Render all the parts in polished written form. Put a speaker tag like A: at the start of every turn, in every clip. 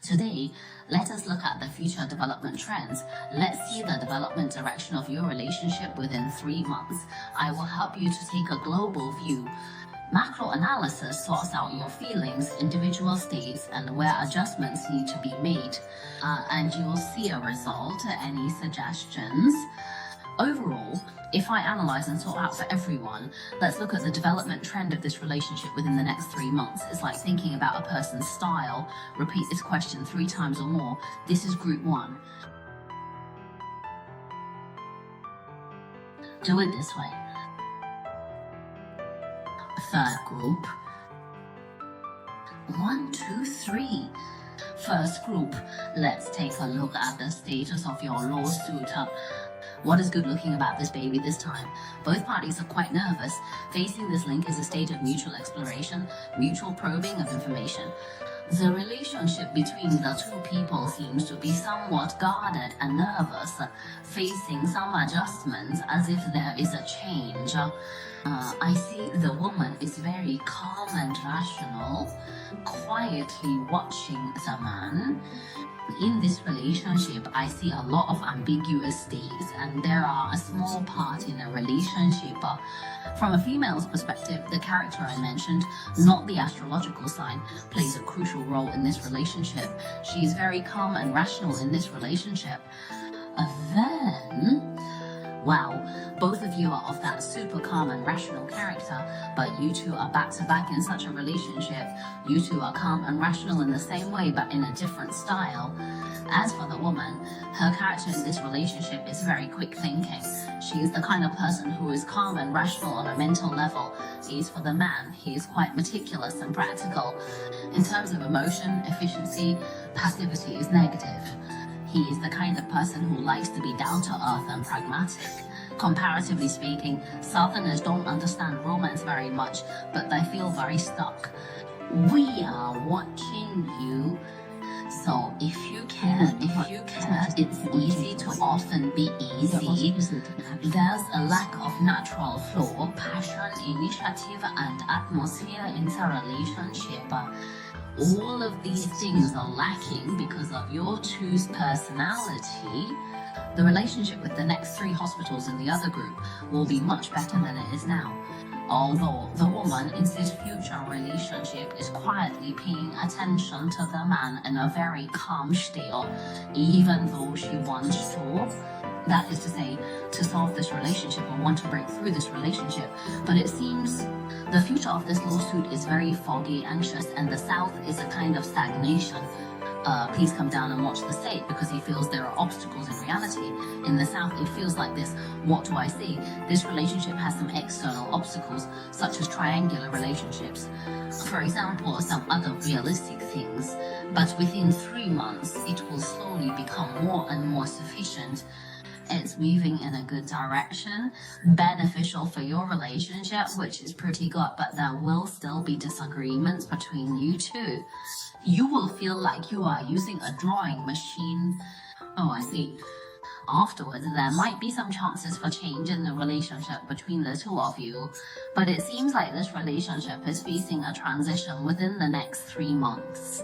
A: Today, let us look at the future development trends. Let's see the development direction of your relationship within 3 months. I will help you to take a global view. Macro analysis sorts out your feelings, individual states, and where adjustments need to be made. And you will see a result. Any suggestions? Overall, if I analyze and sort out for everyone, let's look at the development trend of this relationship within the next 3 months. It's like thinking about a person's style. Repeat this question 3 times or more. This is group 1. Do it this way. Third group. 1, 2, 3. First group, let's take a look at the status of your lawsuit. What is good looking about this baby this time? Both parties are quite nervous. Facing this link is a state of mutual exploration, mutual probing of information. The relationship between the two people seems to be somewhat guarded and nervous, facing some adjustments as if there is a change. I see the woman is very calm and rational, quietly watching the man. In this relationship, I see a lot of ambiguous states, and there are a small part in a relationship. From a female's perspective, the character I mentioned, not the astrological sign, plays a crucial role in this relationship. She is very calm and rational in this relationship. Then, wow, both of you are of that super calm and rational character, but you two are back to back in such a relationship. You two are calm and rational in the same way, but in a different style. As for the woman, her character in this relationship is very quick thinking. She is the kind of person who is calm and rational on a mental level. As for the man, he is quite meticulous and practical. In terms of emotion, efficiency, passivity is negative. He is the kind of person who likes to be down to earth and pragmatic. Comparatively speaking, Southerners don't understand romance very much, but they feel very stuck. We are watching you. So if you can, it's easy to often be easy. There's a lack of natural flow, passion, initiative, and atmosphere in the relationship. All of these things are lacking because of your two's personality. The relationship with the next 3 hospitals in the other group will be much better than it is now. Although the woman in this future relationship is quietly paying attention to the man in a very calm style, even though she wants to. That is to say, to solve this relationship or want to break through this relationship. But it seems the future of this lawsuit is very foggy, anxious, and the South is a kind of stagnation. Please come down and watch the state, because he feels there are obstacles in reality. In the South, it feels like this. What do I see? This relationship has some external obstacles, such as triangular relationships. For example, some other realistic things. But within 3 months, it will slowly become more and more sufficient. It's moving in a good direction, beneficial for your relationship, which is pretty good, but there will still be disagreements between you two. You will feel like you are using a drawing machine. Oh, I see. Afterwards, there might be some chances for change in the relationship between the two of you, but it seems like this relationship is facing a transition within the next 3 months.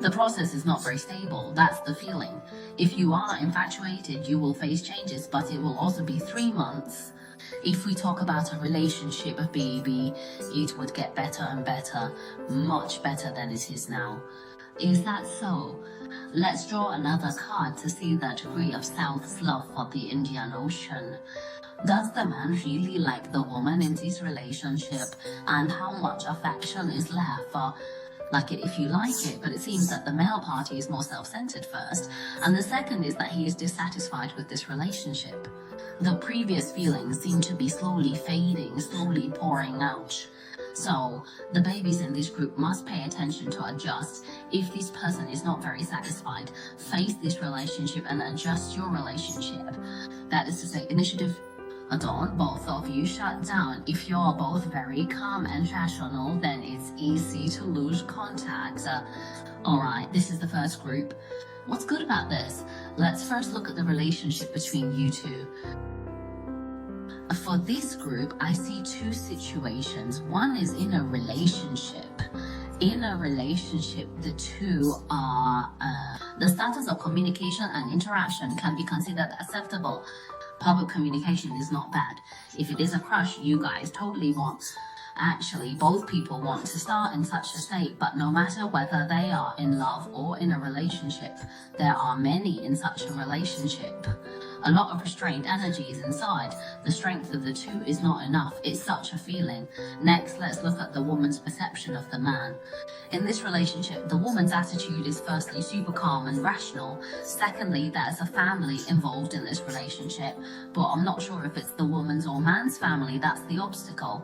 A: The process is not very stable, that's the feeling. If you are infatuated, you will face changes, but it will also be 3 months. If we talk about a relationship, baby, it would get better and better, much better than it is now. Is that so? Let's draw another card to see the degree of South's love for the Indian Ocean. Does the man really like the woman in this relationship, and how much affection is left? Like it if you like it, but it seems that the male party is more self-centered first, and the second is that he is dissatisfied with this relationship. The previous feelings seem to be slowly fading, slowly pouring out. So, the babies in this group must pay attention to adjust. If this person is not very satisfied, face this relationship and adjust your relationship. That is to say, initiative. Don't both of you shut down. If you're both very calm and rational, then it's easy to lose contact. Alright, this is the first group. What's good about this? Let's first look at the relationship between you two. For this group, I see 2 situations. One is in a relationship. In a relationship, the two are The status of communication and interaction can be considered acceptable. Public communication is not bad. If it is a crush, you guys totally want. Actually, both people want to start in such a state, but no matter whether they are in love or in a relationship, there are many in such a relationship. A lot of restrained energy is inside. The strength of the two is not enough. It's such a feeling. Next, let's look at the woman's perception of the man. In this relationship, the woman's attitude is firstly super calm and rational. Secondly, there's a family involved in this relationship, but I'm not sure if it's the woman's or man's family that's the obstacle.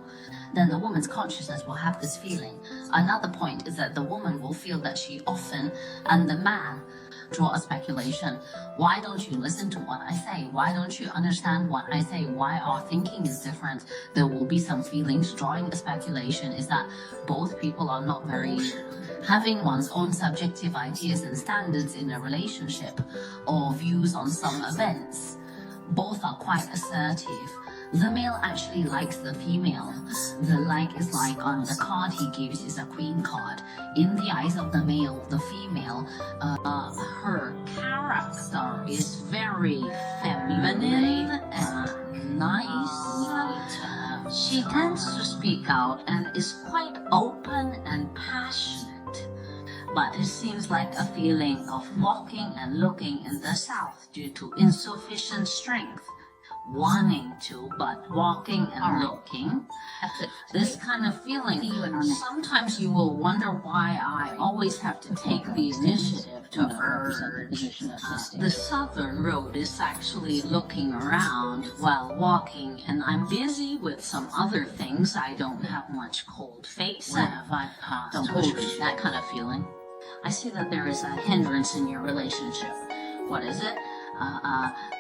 A: Then the woman's consciousness will have this feeling. Another point is that the woman will feel that she often, and the man, draw a speculation. Why don't you listen to what I say? Why don't you understand what I say? Why our thinking is different? There will be some feelings. Drawing a speculation is that both people are not very having one's own subjective ideas and standards in a relationship or views on some events. Both are quite assertive. The male actually likes the female. The like is like on the card he gives is a queen card. In the eyes of the male, the female, her character is very feminine and nice. She tends to speak out and is quite open and passionate. But it seems like a feeling of walking and looking in the south due to insufficient strength. Wanting to, but walking and looking. This kind of feeling. Sometimes you will wonder why I always have to take the initiative to urge. The southern road is actually looking around while walking, and I'm busy with some other things. I don't have much cold face. Have I told you that kind of feeling? I see that there is a hindrance in your relationship. What is it?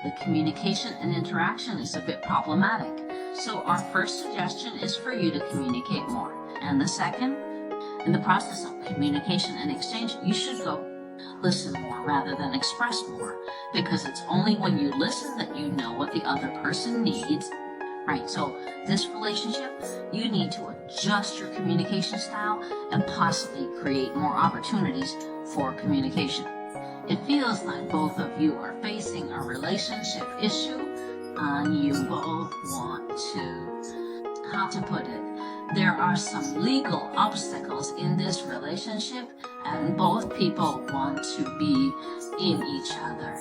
A: The communication and interaction is a bit problematic. So our first suggestion is for you to communicate more. And the second, in the process of communication and exchange, you should go listen more rather than express more. Because it's only when you listen that you know what the other person needs. Right, so this relationship, you need to adjust your communication style and possibly create more opportunities for communication. It feels like both of you are facing a relationship issue and you both want to, how to put it, there are some legal obstacles in this relationship and both people want to be in each other.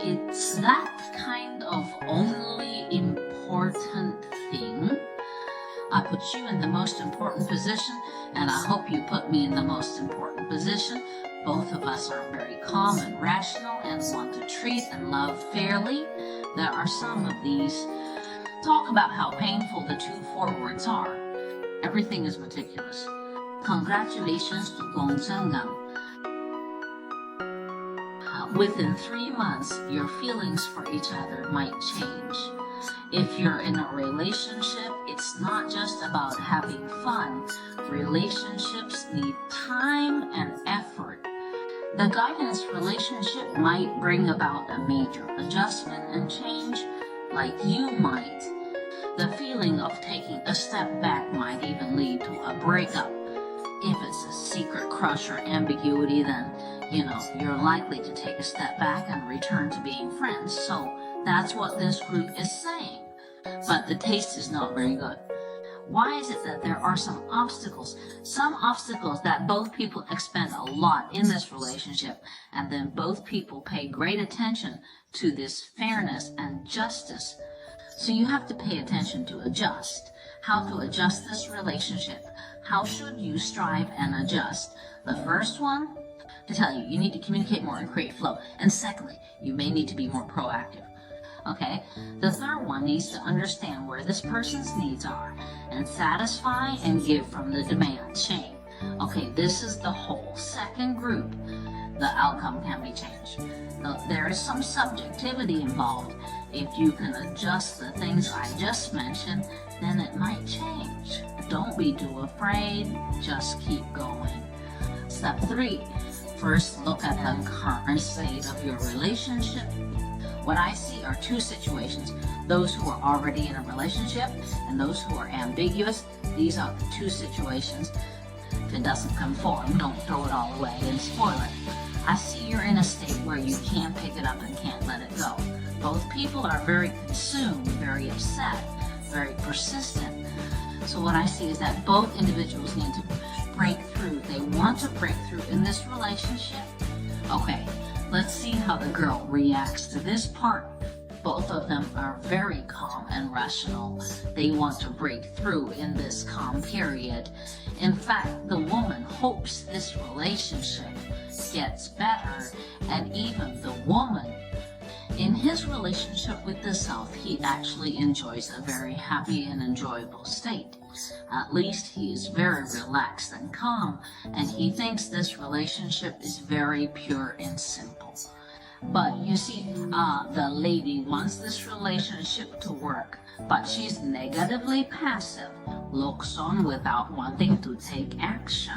A: It's that kind of only important thing. I put you in the most important position and I hope you put me in the most important position. Both of us are very calm and rational and want to treat and love fairly. There are some of these. Talk about how painful the two forwards are. Everything is meticulous. Congratulations to Gong Zhengang. Within 3 months, your feelings for each other might change. If you're in a relationship, it's not just about having fun. Relationships need time and effort. The guidance relationship might bring about a major adjustment and change, like you might. The feeling of taking a step back might even lead to a breakup. If it's a secret crush or ambiguity, then, you're likely to take a step back and return to being friends. So that's what this group is saying. But the taste is not very good. Why is it that there are some obstacles that both people expend a lot in this relationship, and then both people pay great attention to this fairness and justice? So you have to pay attention to adjust. How to adjust this relationship. How should you strive and adjust? The first one, to tell you need to communicate more and create flow. And secondly, you may need to be more proactive. Okay, the third one needs to understand where this person's needs are and satisfy and give from the demand chain. Okay, this is the whole second group. The outcome can be changed. Now, there is some subjectivity involved. If you can adjust the things I just mentioned, then it might change. Don't be too afraid, just keep going. Step 3, first look at the current state of your relationship. What I see are two situations. Those who are already in a relationship and those who are ambiguous. These are the two situations. If it doesn't conform, don't throw it all away and spoil it. I see you're in you can't pick it up and can't let it go. Both people are very consumed, very upset, very persistent. So what I see is that both individuals need to break through. They want to break through in this relationship. Okay, let's see how the girl reacts to this part. Both of them are very calm and rational. They want to break through in this calm period. In fact, the woman hopes this relationship gets better, and even the woman, in his relationship with the self, he actually enjoys a very happy and enjoyable state. At least he is very relaxed and calm, and he thinks this relationship is very pure and simple. But you see, the lady wants this relationship to work, but she's negatively passive, looks on without wanting to take action.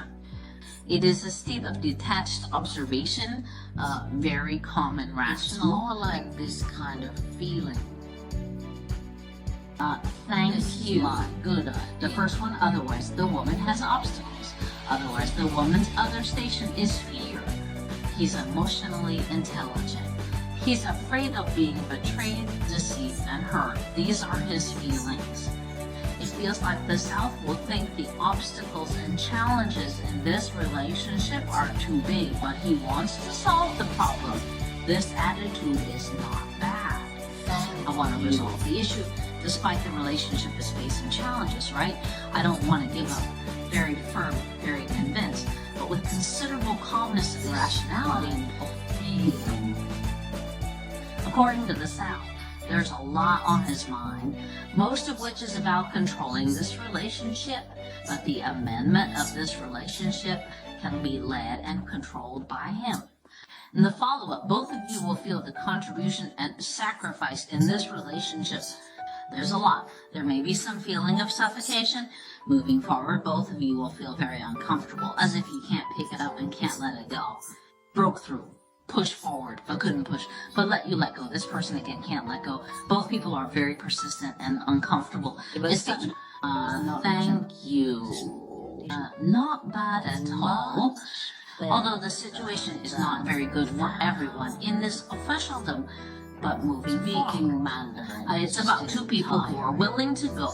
A: It is a state of detached observation, very calm and rational.
B: More like this kind of feeling.
A: Thank you.
B: Good.
A: The first one, otherwise the woman has obstacles. Otherwise the woman's other station is fear. He's emotionally intelligent. He's afraid of being betrayed, deceived, and hurt. These are his feelings. It feels like the self will think the obstacles and challenges in this relationship are too big, but he wants to solve the problem. This attitude is not bad. I want to resolve the issue, despite the relationship is facing challenges, right? I don't want to give up. Very firm, very convinced, but with considerable calmness and rationality. According to the South, there's a lot on his mind, most of which is about controlling this relationship, but the amendment of this relationship can be led and controlled by him. In the follow-up, both of you will feel the contribution and sacrifice in this relationship. There's a lot. There may be some feeling of suffocation. Moving forward, both of you will feel very uncomfortable, as if you can't pick it up and can't let it go. Broke through. Push forward, but couldn't push, but let go. This person again can't let go. Both people are very persistent and uncomfortable. Thank you. Not bad at all. Although the situation is not very good for everyone in this officialdom, but moving forward. It's about two people who are willing to go,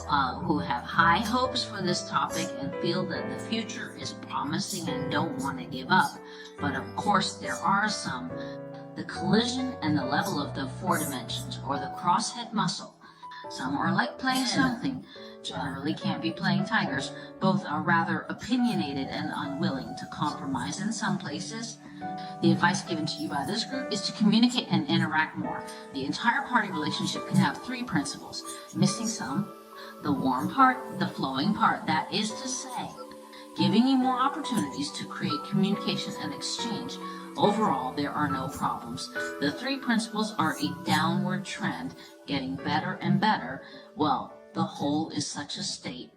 A: who have high hopes for this topic and feel that the future is promising and don't want to give up. But of course there are some. The collision and the level of the four dimensions, or the crosshead muscle. Some are like playing something. Generally can't be playing tigers. Both are rather opinionated and unwilling to compromise in some places. The advice given to you by this group is to communicate and interact more. The entire party relationship can have three principles. Missing some, the warm part, the flowing part, that is to say, giving you more opportunities to create communication and exchange. Overall, there are no problems. The three principles are a downward trend, getting better and better. Well, the whole is such a state